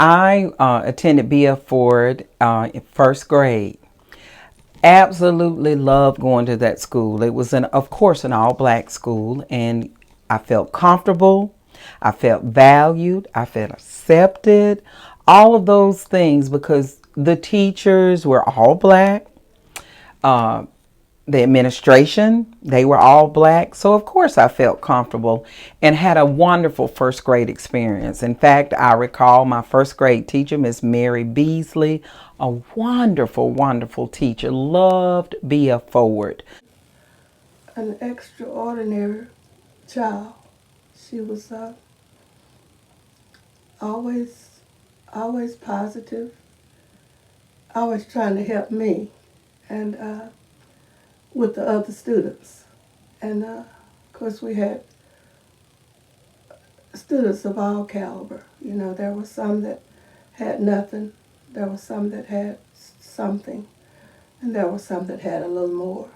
I attended B.F. Ford in first grade. Absolutely loved going to that school. It was, of course, an all-black school, and I felt comfortable. I felt valued. I felt accepted. All of those things because the teachers were all black. Uh, the administration, they were all black. So, of course, I felt comfortable and had a wonderful first grade experience. In fact, I recall my first grade teacher, Miss Mary Beasley, a wonderful, wonderful teacher. Loved B.F. Ford. An extraordinary child. She was always, always positive, always trying to help me and with the other students. And of course, we had students of all caliber. You know, there were some that had nothing, there were some that had something, and there were some that had a little more.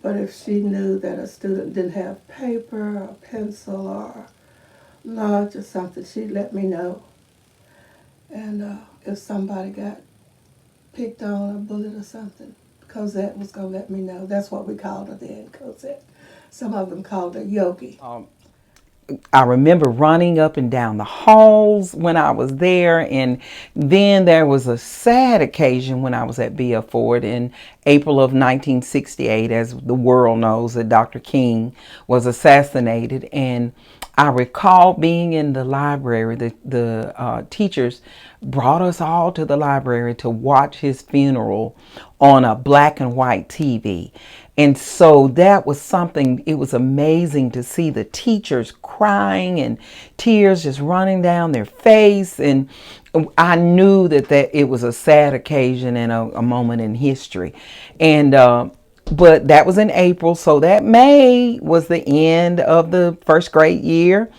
But if she knew that a student didn't have paper or pencil or lunch or something, she'd let me know. And if somebody got picked on or bullied or something, Cosette was going to let me know. That's what we called her then, Cosette. Some of them called her Yogi. I remember running up and down the halls when I was there. And then there was a sad occasion when I was at B.F. Ford in April of 1968, as the world knows that Dr. King was assassinated. And I recall being in the library. The teachers brought us all to the library to watch his funeral on a black and white TV. And so that was something, it was amazing to see the teachers crying and tears just running down their face. And I knew that it was a sad occasion and a moment in history. And but that was in April. So that May was the end of the first grade year.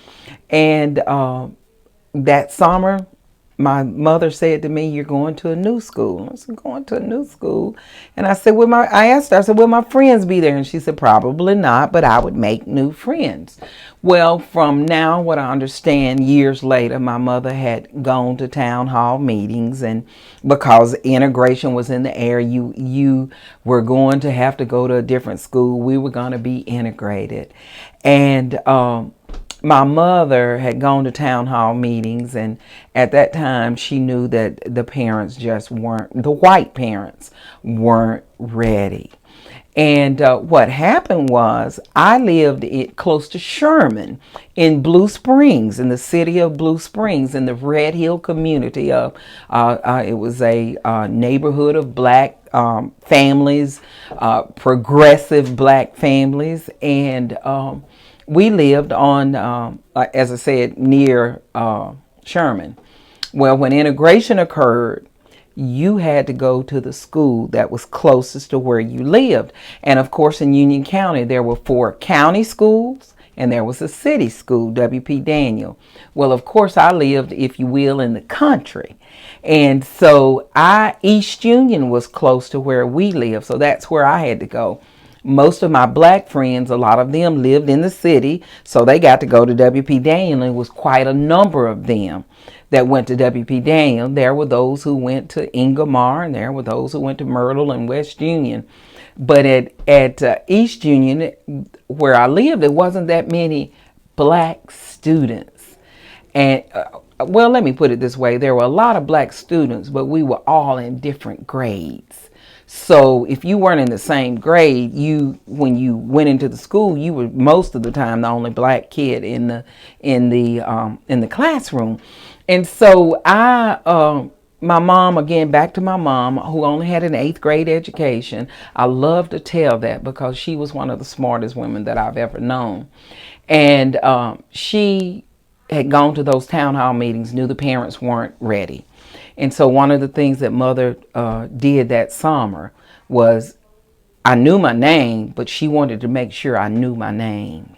And that summer, my mother said to me, "You're going to a new school." I said, "Going to a new school?" And I said, I asked her, I said, "Will my friends be there?" And she said, "Probably not, but I would make new friends." Well, from now, what I understand, years later, my mother had gone to town hall meetings, and because integration was in the air, you were going to have to go to a different school. We were going to be integrated. And my mother had gone to town hall meetings, and at that time she knew that the parents just weren't, the white parents weren't ready. And what happened was I lived close to Sherman in Blue Springs, in the city of Blue Springs, in the Red Hill community. It was a neighborhood of black families, progressive black families. And we lived on, as I said, near Sherman. Well, when integration occurred, you had to go to the school that was closest to where you lived. And of course, in Union County, there were 4 county schools and there was a city school, W.P. Daniel. Well, of course, I lived, if you will, in the country. And so East Union was close to where we lived. So that's where I had to go. Most of my black friends, a lot of them lived in the city, so they got to go to W.P. Daniel. And it was quite a number of them that went to W.P. Daniel. There were those who went to Ingomar, and there were those who went to Myrtle and West Union. But at East Union, where I lived, there wasn't that many black students. And well, let me put it this way. There were a lot of black students, but we were all in different grades. So if you weren't in the same grade, when you went into the school, you were most of the time the only black kid in the classroom. And so my mom, again, back to my mom, who only had an 8th grade education. I love to tell that because she was one of the smartest women that I've ever known. And she had gone to those town hall meetings, knew the parents weren't ready. And so one of the things that mother did that summer was, I knew my name, but she wanted to make sure I knew my name.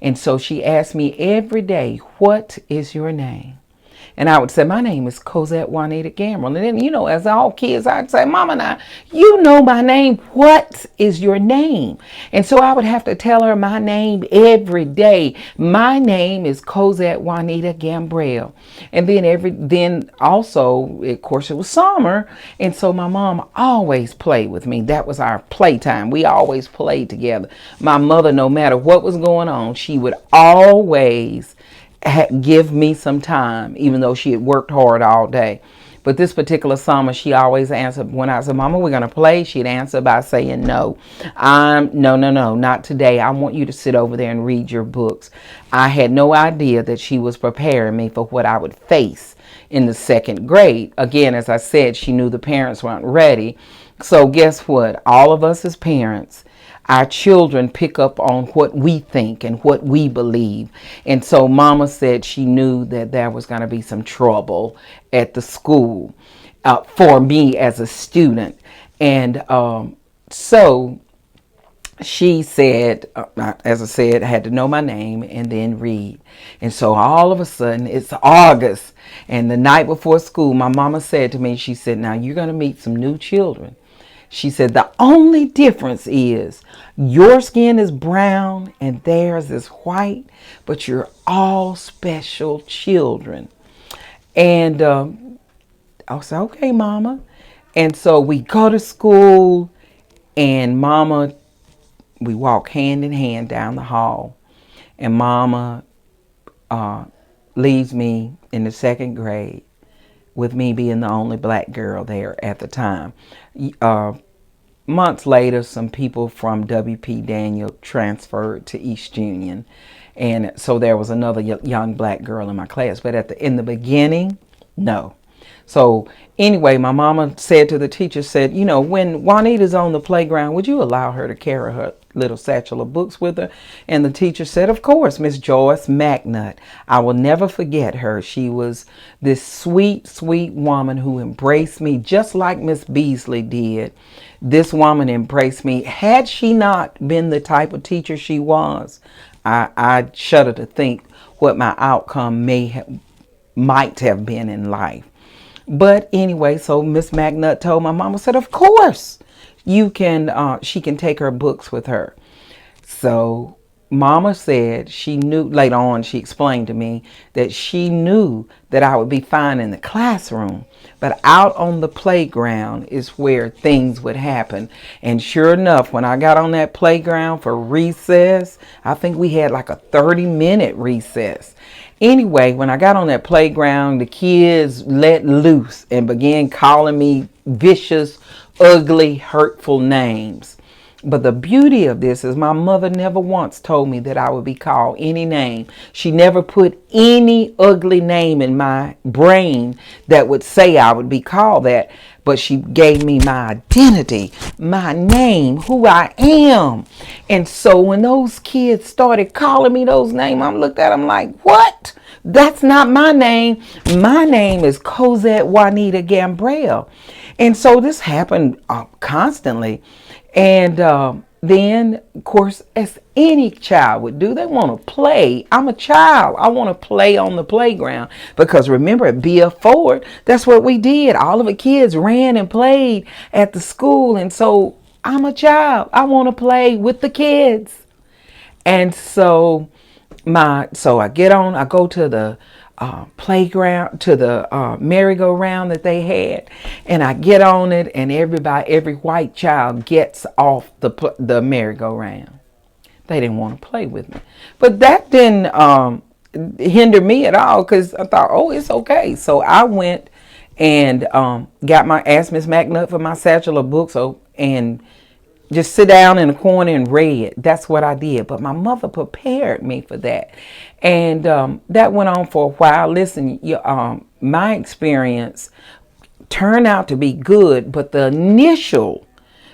And so she asked me every day, "What is your name?" And I would say, my name is Cosette Juanita Gamble. And then, as all kids, I'd say, Mama, now, you know my name. What is your name? And so I would have to tell her my name every day. My name is Cosette Juanita Gambrell. And then also, of course, it was summer. And so my mom always played with me. That was our playtime. We always played together. My mother, no matter what was going on, she would always give me some time, even though she had worked hard all day. But this particular summer, she always answered when I said, Mama, we're going to play. She'd answer by saying, no, no, not today. I want you to sit over there and read your books. I had no idea that she was preparing me for what I would face in the second grade. Again, as I said, she knew the parents weren't ready. So guess what? All of us as parents, our children pick up on what we think and what we believe. And so Mama said she knew that there was going to be some trouble at the school for me as a student. And so she said, as I said, I had to know my name and then read. And so all of a sudden, it's August. And the night before school, my mama said to me, she said, now you're going to meet some new children. She said, the only difference is your skin is brown and theirs is white, but you're all special children. And I said, okay, Mama. And so we go to school and Mama, we walk hand in hand down the hall. And Mama leaves me in the second grade with me being the only black girl there at the time. Months later, some people from W.P. Daniel transferred to East Union. And so there was another young black girl in my class. But in the beginning, no. So anyway, my mama said to the teacher, said, when Juanita's on the playground, would you allow her to carry her little satchel of books with her? And the teacher said, of course, Miss Joyce McNutt. I will never forget her. She was this sweet, sweet woman who embraced me just like Miss Beasley did. This woman embraced me. Had she not been the type of teacher she was, I shudder to think what my outcome might have been in life. But anyway, so Miss McNutt told my mama, said, of course, she can take her books with her. So Mama said she knew, later on she explained to me that she knew that I would be fine in the classroom, but out on the playground is where things would happen. And sure enough, when I got on that playground for recess, I think we had like a 30-minute recess. Anyway, when I got on that playground, the kids let loose and began calling me vicious, ugly, hurtful names. But the beauty of this is my mother never once told me that I would be called any name. She never put any ugly name in my brain that would say I would be called that. But she gave me my identity, my name, who I am. And so when those kids started calling me those names, I looked at them like, what? That's not my name. My name is Cosette Juanita Gambrell. And so this happened constantly. And then, of course, as any child would do, they want to play. I'm a child. I want to play on the playground. Because remember, at B.F. Ford, that's what we did. All of the kids ran and played at the school. And so I'm a child. I want to play with the kids. And so I get on, I go to the playground, to the merry-go-round that they had, and I get on it, and every white child gets off the merry-go-round. They didn't want to play with me, but that didn't hinder me at all, because I thought, oh, it's okay. So I went and asked Miss McNutt for my satchel of books, and just sit down in the corner and read. That's what I did. But my mother prepared me for that. And that went on for a while. Listen, my experience turned out to be good, but the initial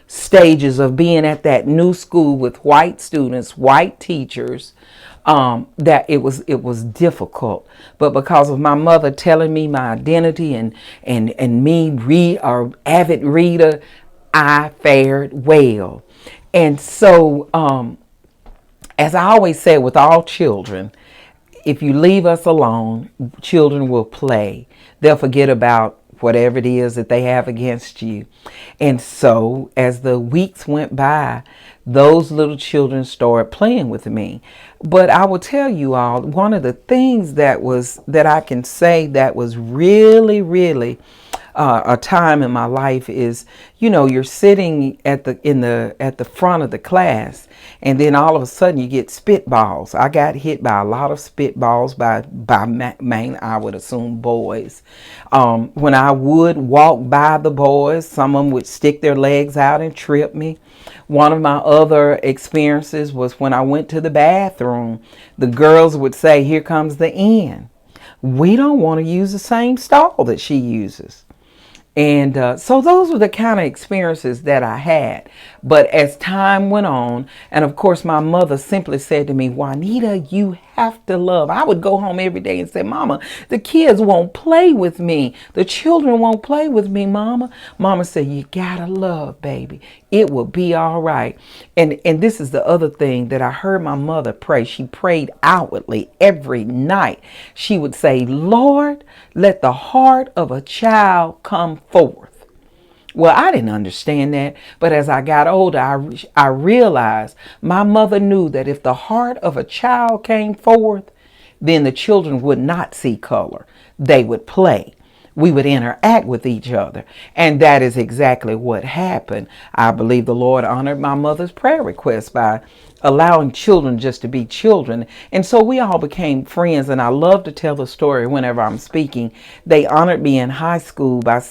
stages of being at that new school with white students, white teachers, that it was difficult. But because of my mother telling me my identity and me avid reader, I fared well. And so, as I always say with all children, if you leave us alone, children will play. They'll forget about whatever it is that they have against you. And so as the weeks went by, those little children started playing with me. But I will tell you all, one of the things that I can say that was really, really a time in my life is, you're sitting at the front of the class, and then all of a sudden you get spitballs. I got hit by a lot of spitballs by I would assume boys. When I would walk by the boys, some of them would stick their legs out and trip me. One of my other experiences was when I went to the bathroom, the girls would say, "Here comes the end. We don't want to use the same stall that she uses." And so those were the kind of experiences that I had. But as time went on, and of course my mother simply said to me, "Juanita, you have to love." I would go home every day and say, "Mama, the kids won't play with me. The children won't play with me, Mama." Mama said, "You gotta love, baby. It will be all right." And this is the other thing that I heard my mother pray. She prayed outwardly every night. She would say, "Lord, let the heart of a child come forth." Well, I didn't understand that, but as I got older, I realized my mother knew that if the heart of a child came forth, then the children would not see color. They would play. We would interact with each other. And that is exactly what happened. I believe the Lord honored my mother's prayer request by allowing children just to be children. And so we all became friends. And I love to tell the story whenever I'm speaking. They honored me in high school by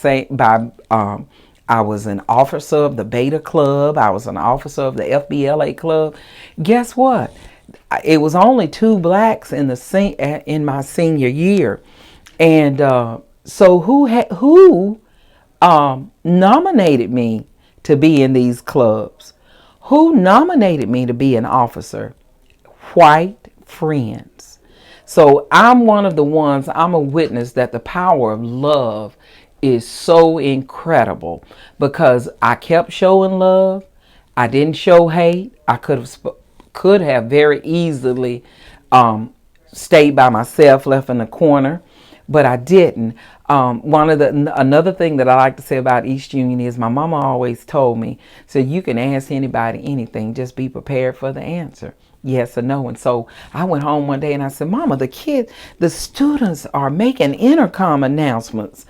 I was an officer of the Beta Club. I was an officer of the FBLA Club. Guess what? It was only 2 blacks in my senior year. And so who nominated me to be in these clubs? Who nominated me to be an officer? White friends. So I'm one of the ones, I'm a witness that the power of love is so incredible, because I kept showing love. I didn't show hate. I could have very easily stayed by myself, left in the corner, but I didn't. Another thing that I like to say about East Union is my mama always told me, so you can ask anybody anything, just be prepared for the answer, yes or no. And so I went home one day and I said, "Mama, the students are making intercom announcements."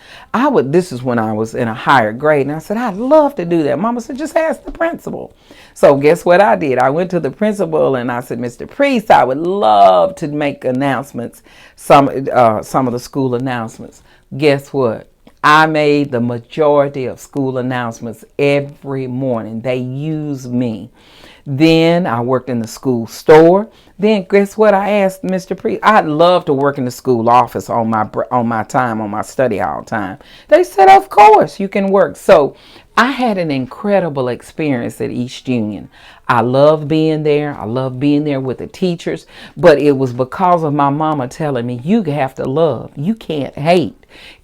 This is when I was in a higher grade, and I said, "I'd love to do that." Mama said, "Just ask the principal." So guess what I did? I went to the principal and I said, "Mr. Priest, I would love to make announcements, some of the school announcements." Guess what? I made the majority of school announcements every morning. They used me. Then I worked in the school store. Then guess what? I asked Mr. Priest. I'd love to work in the school office on my study hall time. They said, "Of course you can work." So I had an incredible experience at East Union. I love being there. I love being there with the teachers. But it was because of my mama telling me, "You have to love. You can't hate."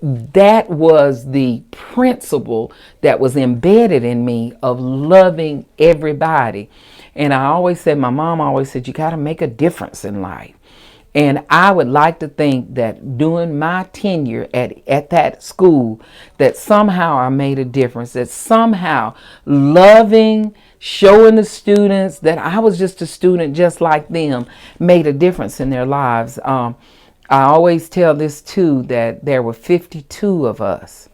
That was the principle that was embedded in me of loving everybody. And my mom always said, "You got to make a difference in life." And I would like to think that during my tenure at that school, that somehow I made a difference, that somehow loving, showing the students that I was just a student just like them, made a difference in their lives. I always tell this too, that there were 52 of us,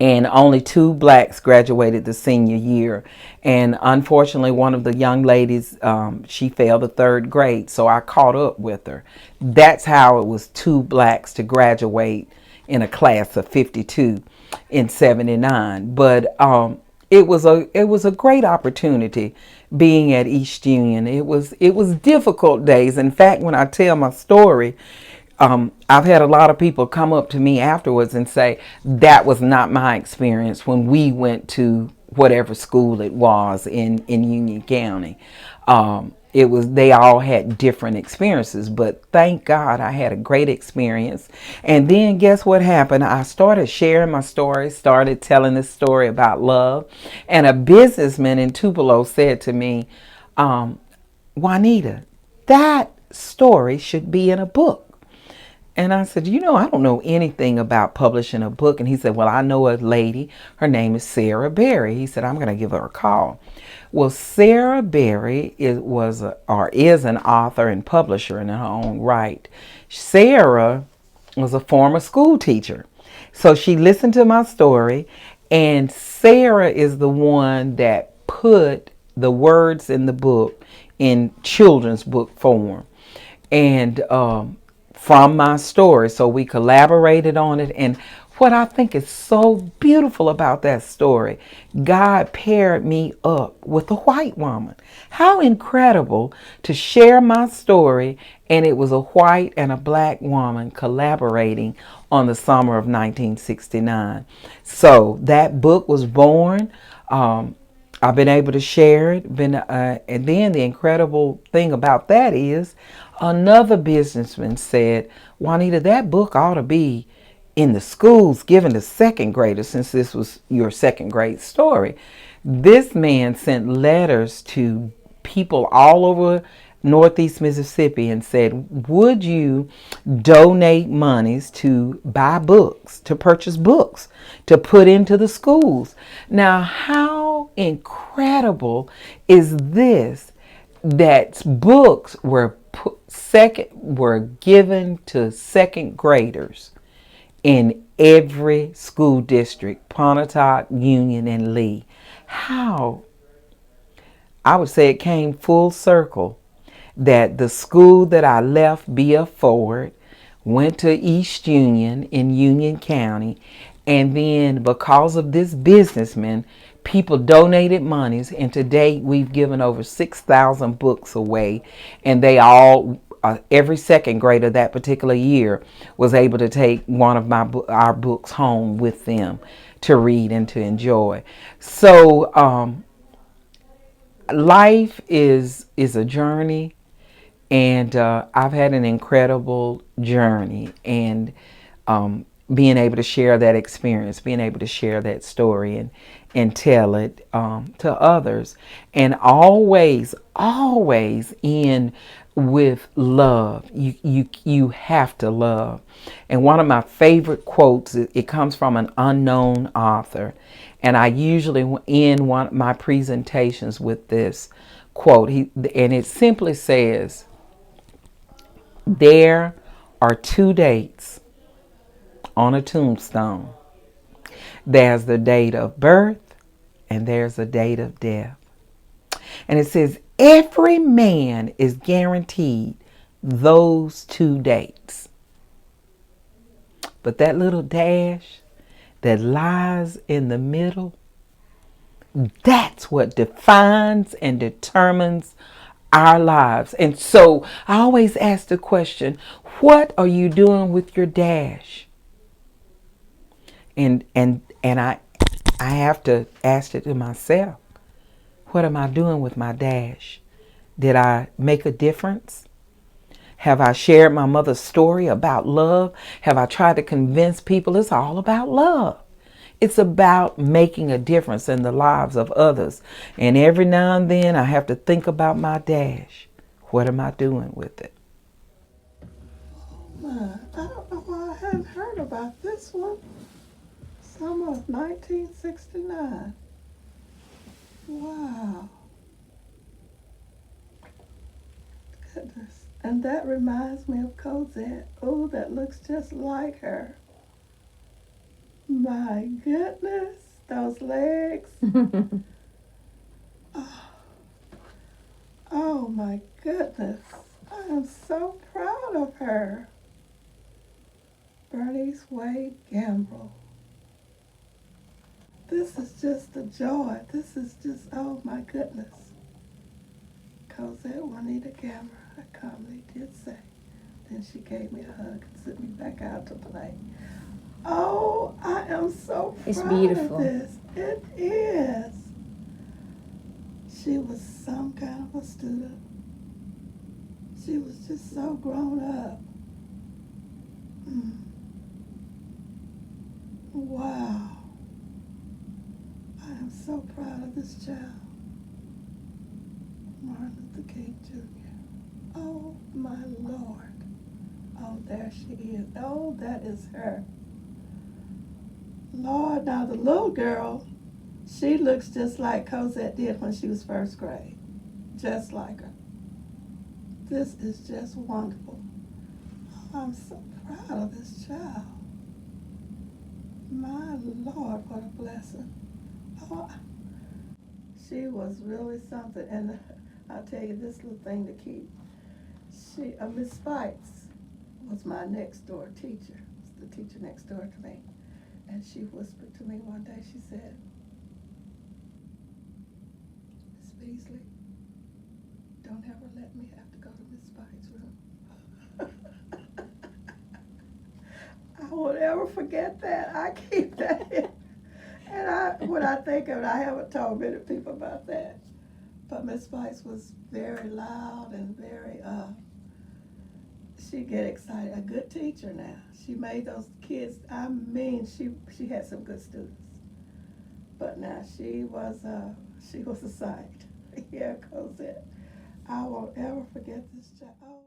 and only 2 blacks graduated the senior year. And unfortunately, one of the young ladies, she failed the 3rd grade, so I caught up with her. That's how it was 2 blacks to graduate in a class of 52 in '79. But it was a great opportunity being at East Union. It was difficult days. In fact, when I tell my story, I've had a lot of people come up to me afterwards and say, "That was not my experience when we went to whatever school it was in Union County." They all had different experiences, but thank God I had a great experience. And then guess what happened? I started sharing my story, started telling this story about love. And a businessman in Tupelo said to me, "Juanita, that story should be in a book. And I said, I don't know anything about publishing a book. And he said, well, I know a lady. Her name is Sarah Berry. He said, I'm going to give her a call. Well, Sarah Berry is an author and publisher in her own right. Sarah was a former school teacher. So she listened to my story, and Sarah is the one that put the words in the book in children's book form. And from my story. So we collaborated on it. And what I think is so beautiful about that story, God paired me up with a white woman. How incredible to share my story, and it was a white and a black woman collaborating on the summer of 1969. So that book was born. I've been able to share it. And then the incredible thing about that is another businessman said, Juanita, that book ought to be in the schools given to second graders, since this was your second grade story. This man sent letters to people all over Northeast Mississippi and said, would you donate monies to buy books, to purchase books, to put into the schools? Now, how incredible is this, that books were given to second graders in every school district, Pontotoc, Union, and Lee? How? I would say it came full circle that the school that I left, B.F. Ford, went to East Union in Union County, and then because of this businessman, people donated monies, and to date we've given over 6,000 books away, and they all every second grader that particular year was able to take one of our books home with them to read and to enjoy. So life is a journey, and I've had an incredible journey, and being able to share that experience, being able to share that story, and tell it to others, and always in with love. You have to love. And one of my favorite quotes, it comes from an unknown author, and I usually end one of my presentations with this quote. And it simply says, there are two dates on a tombstone. There's the date of birth, and there's the date of death. And it says every man is guaranteed those two dates. But that little dash that lies in the middle, that's what defines and determines our lives. And so I always ask the question, what are you doing with your dash? And I have to ask it to myself. What am I doing with my dash? Did I make a difference? Have I shared my mother's story about love? Have I tried to convince people it's all about love? It's about making a difference in the lives of others. And every now and then I have to think about my dash. What am I doing with it? I don't know why I hadn't heard about this one. Summer of 1969. Wow. Goodness. And that reminds me of Cosette. Oh, that looks just like her. My goodness. Those legs. Oh my goodness. I am so proud of her. Bernice Wade Gamble. This is just a joy. This is just, oh my goodness. Cosette Juanita Gamble, I calmly did say. Then she gave me a hug and sent me back out to play. Oh, I am so It's proud beautiful. of this. It is. She was some kind of a student. She was just so grown up. Wow. I am so proud of this child. Martin Luther King Jr. Oh My Lord. Oh, there she is. Oh, that is her. Lord, now the little girl, she looks just like Cosette did when she was first grade. Just like her. This is just wonderful. Oh, I'm so proud of this child. My Lord, what a blessing. Oh, she was really something. And I'll tell you this little thing to keep. Miss Spikes was my next door teacher. Was the teacher next door to me. And she whispered to me one day, she said, Miss Beasley, don't ever let me have to go to Miss Spikes' room. I won't ever forget that. I keep that in. And when I think of it, I haven't told many people about that. But Miss Spikes was very loud and very, she'd get excited. A good teacher now. She made those kids, I mean, she had some good students. But now she was a sight. Yeah, Cosette. I won't ever forget this child. Oh.